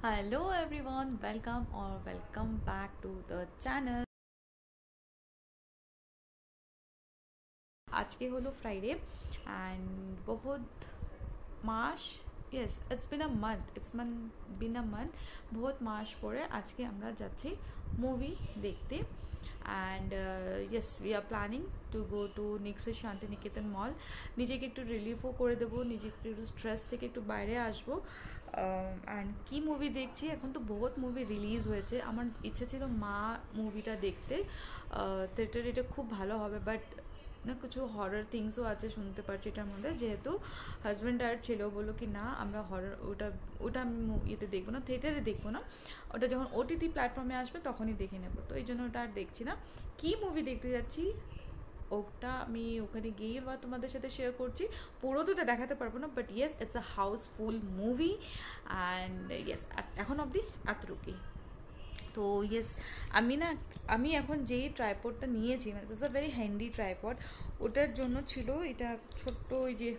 Hello everyone, welcome back to the channel. आज के होलो Friday and बहुत মাস it's been a month बहुत মাস পরে আজকে আমরা যাচ্ছি মুভি দেখতে and yes we are planning to go to Nix's Shantiniketan mall নিজেকে একটু রিলিফও করে দেব নিজেকে একটু স্ট্রেস থেকে একটু বাইরে আসবো and কি মুভি দেখছি এখন তো বহুত মুভি রিলিজ হয়েছে আমার ইচ্ছে ছিল মা মুভিটা দেখতে থিয়েটারে এটা খুব ভালো হবে বাট না কিছু হরর থিংসও আছে শুনতে পারছি এটার মধ্যে যেহেতু হাজব্যান্ড আর ছেলেও বললো কি না আমরা হরর ওটা আমি ইয়েতে দেখবো না থিয়েটারে দেখবো না ওটা যখন ওটিটি প্ল্যাটফর্মে আসবে তখনই দেখে নেবো তো এই জন্য ওটা আর দেখছি না কি মুভি দেখতে যাচ্ছি ওটা আমি ওখানে গিয়ে বা তোমাদের সাথে শেয়ার করছি পুরো তো এটা দেখাতে পারবো না but yes it's a houseful movie and yes এখন অবধি এতটুকুই তো ইয়েস আমি এখন যেই ট্রাইপডটা নিয়েছি মানে it's a very handy tripod ওটার জন্য ছিল এটা ছোট্ট ওই যে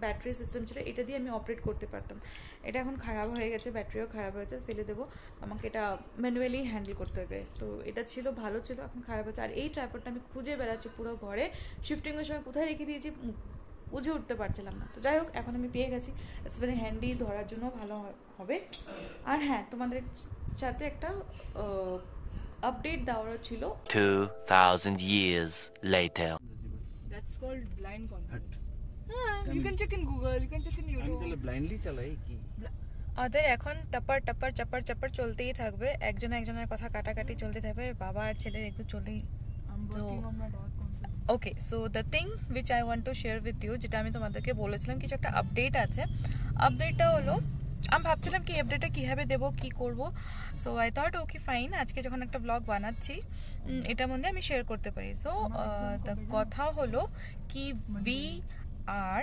ব্যাটারি সিস্টেম ছিল এটা দিয়ে আমি অপারেট করতে পারতাম এটা এখন খারাপ হয়ে গেছে ব্যাটারিও খারাপ হয়েছে ফেলে দেবো আমাকে এটা ম্যানুয়ালি হ্যান্ডেল করতে হবে তো এটা ছিল ভালো ছিল এখন খারাপ হয়েছে আর এই ট্রাইপডটা আমি খুঁজে বেড়াচ্ছি পুরো ঘরে শিফটিংয়ের সময় কোথায় রেখে দিয়েছি বুঝে উঠতে পারছিলাম না তো যাই হোক এখন আমি পেয়ে গেছি ইটস ভেরি হ্যান্ডি ধরার জন্য ভালো হবে আর হ্যাঁ তোমাদের সাথে একটা আপডেট দেওয়ার ছিল 2000 years later That's called blind confidence. You can check in Google, you can check in YouTube. আমি তাহলে ব্লাইন্ডলি চালাই কি ওদের এখন টাপার টাপার চাপার চাপার চলতেই থাকবে একজনের কথা কাটাকাটি চলতে থাকবে বাবা আর ছেলের একটু চলেই I'm working on my dark confidence. Okay so the thing which I want to share with you যেটা আমি তোমাদেরকে বলেছিলাম কিছু একটা আপডেট আছে আপডেটটা হলো আমি ভাবছিলাম কি আপডেটটা কীভাবে দেবো কী করবো so I thought okay fine আজকে যখন একটা ব্লগ বানাচ্ছি এটার মধ্যে আমি শেয়ার করতে পারি সো দ্য কথা হলো কি we are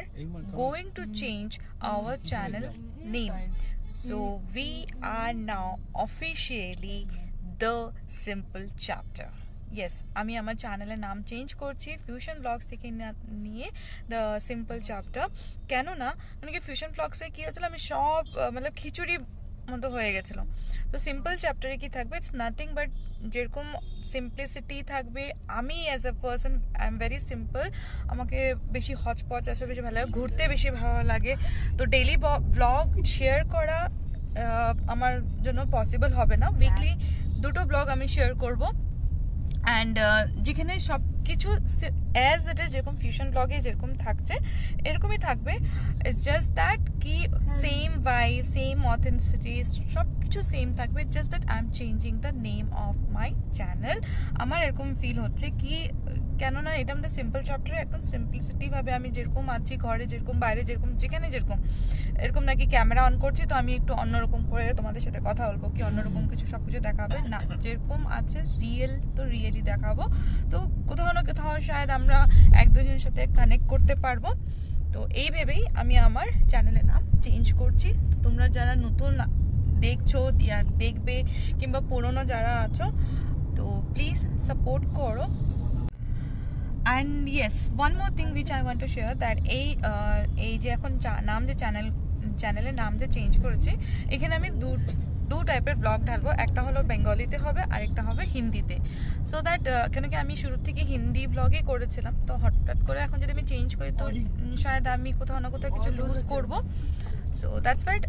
going to change our channel name so we are now officially the simple chapter yes আমি আমার চ্যানেলের নাম চেঞ্জ করছি ফিউশন ব্লগস থেকে নিয়ে দ্য সিম্পল চ্যাপ্টার কেন না মানে কি ফিউশন ব্লগসে কী হয়েছিল আমি সব মানে খিচুড়ি মতো হয়ে গেছিলো তো সিম্পল চ্যাপ্টারে কি থাকবে ইটস নাথিং বাট যেরকম সিম্পলিসিটি থাকবে আমি as a person I am very simple আমাকে বেশি হচপচ আসলে বেশি ভালো লাগে ঘুরতে বেশি ভালো লাগে তো ডেইলি ব্লগ শেয়ার করা আমার জন্য পসিবল হবে না উইকলি দুটো ব্লগ আমি শেয়ার করবো অ্যান্ড যেখানে সব কিছু অ্যাজ ইট ইজ যেরকম ফিউশন ব্লগে যেরকম থাকছে এরকমই থাকবে ইটস জাস্ট দ্যাট কি সেম ভাইব সেম অথেন্টিসিটি সব কিছু সেম থাকবে just that I am changing the name of my channel আমার এরকম ফিল হচ্ছে কি কেননা এটা আমাদের সিম্পল চ্যাপ্টারে একদম সিম্পলিসিটিভাবে আমি যেরকম আছি ঘরে যেরকম বাইরে যেরকম যেখানে যেরকম এরকম নাকি ক্যামেরা অন করছি তো আমি একটু অন্যরকম করে তোমাদের সাথে কথা বলবো কি অন্যরকম কিছু সব কিছু দেখাবে না যেরকম আছে রিয়েল তো রিয়েলি দেখাবো তো কোথাও না কোথাও শায়দ আমরা এক দুজনের সাথে কানেক্ট করতে পারবো তো এই ভেবেই আমি আমার চ্যানেলের নাম চেঞ্জ করছি তো তোমরা যারা নতুন দেখছো দেখবে কিংবা পুরনো যারা আছো তো প্লিজ সাপোর্ট করো and yes one more thing which I want to share that এই যে এখন নাম যে চ্যানেলের নাম যে চেঞ্জ করেছি এখানে আমি দু টাইপের ব্লগ ঢালবো একটা হলো বেঙ্গলিতে হবে আরেকটা হবে হিন্দিতে সো দ্যাট কেন কি আমি শুরু থেকে হিন্দি ব্লগই করেছিলাম তো হঠাৎ করে এখন যদি আমি চেঞ্জ করি তো শায়দ আমি কোথাও না কোথাও কিছু লুজ করবো so that's what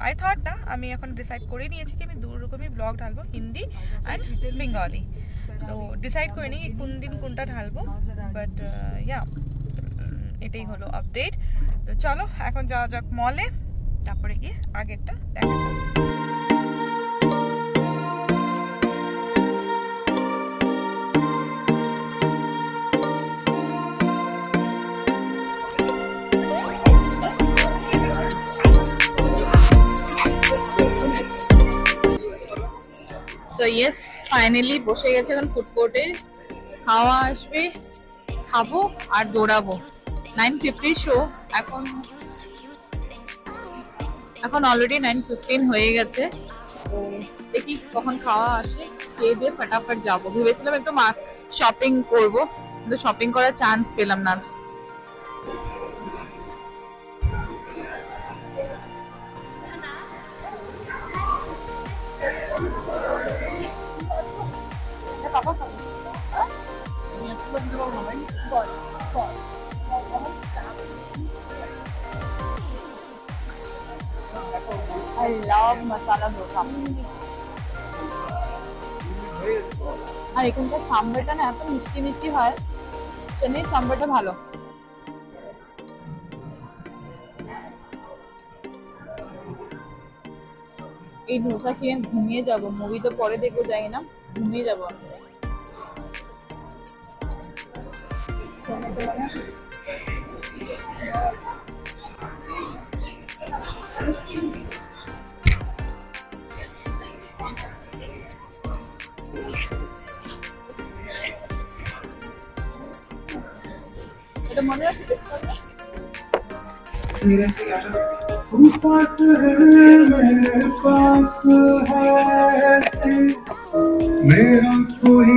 I thought না আমি এখন ডিসাইড করে নিয়েছি কি আমি দু রকমই ব্লগ ঢালবো Hindi and Bengali so decide করে নিই কোন দিন কোনটা ঢালবো বাট ইয়া এটাই হলো আপডেট তো চলো এখন যাওয়া যাক মলে তারপরে গিয়ে আগেরটা দেখা যাবে সো ইয়েস ফাইনালি বসে গেছে এখন ফুড কোর্টে খাওয়া আসবে খাবো আর দৌড়াবো 9:50 শো এখন অলরেডি 9:15 হয়ে গেছে তো দেখি কখন খাওয়া আসে খেয়ে দিয়ে ফটাফট যাবো ভেবেছিলাম একটু শপিং করবো কিন্তু শপিং করার চান্স পেলাম না I love masala dosa. আর এখানকার সাম্বারটা না এত মিষ্টি মিষ্টি হয়, চেন্নাই সাম্বারটা ভালো। এই ধোসা খেয়ে ঘুমিয়ে যাব, মুভি তো পরে দেখবো যাই না, ঘুমিয়ে যাবো। এটা মনে আছে? मेरा कोई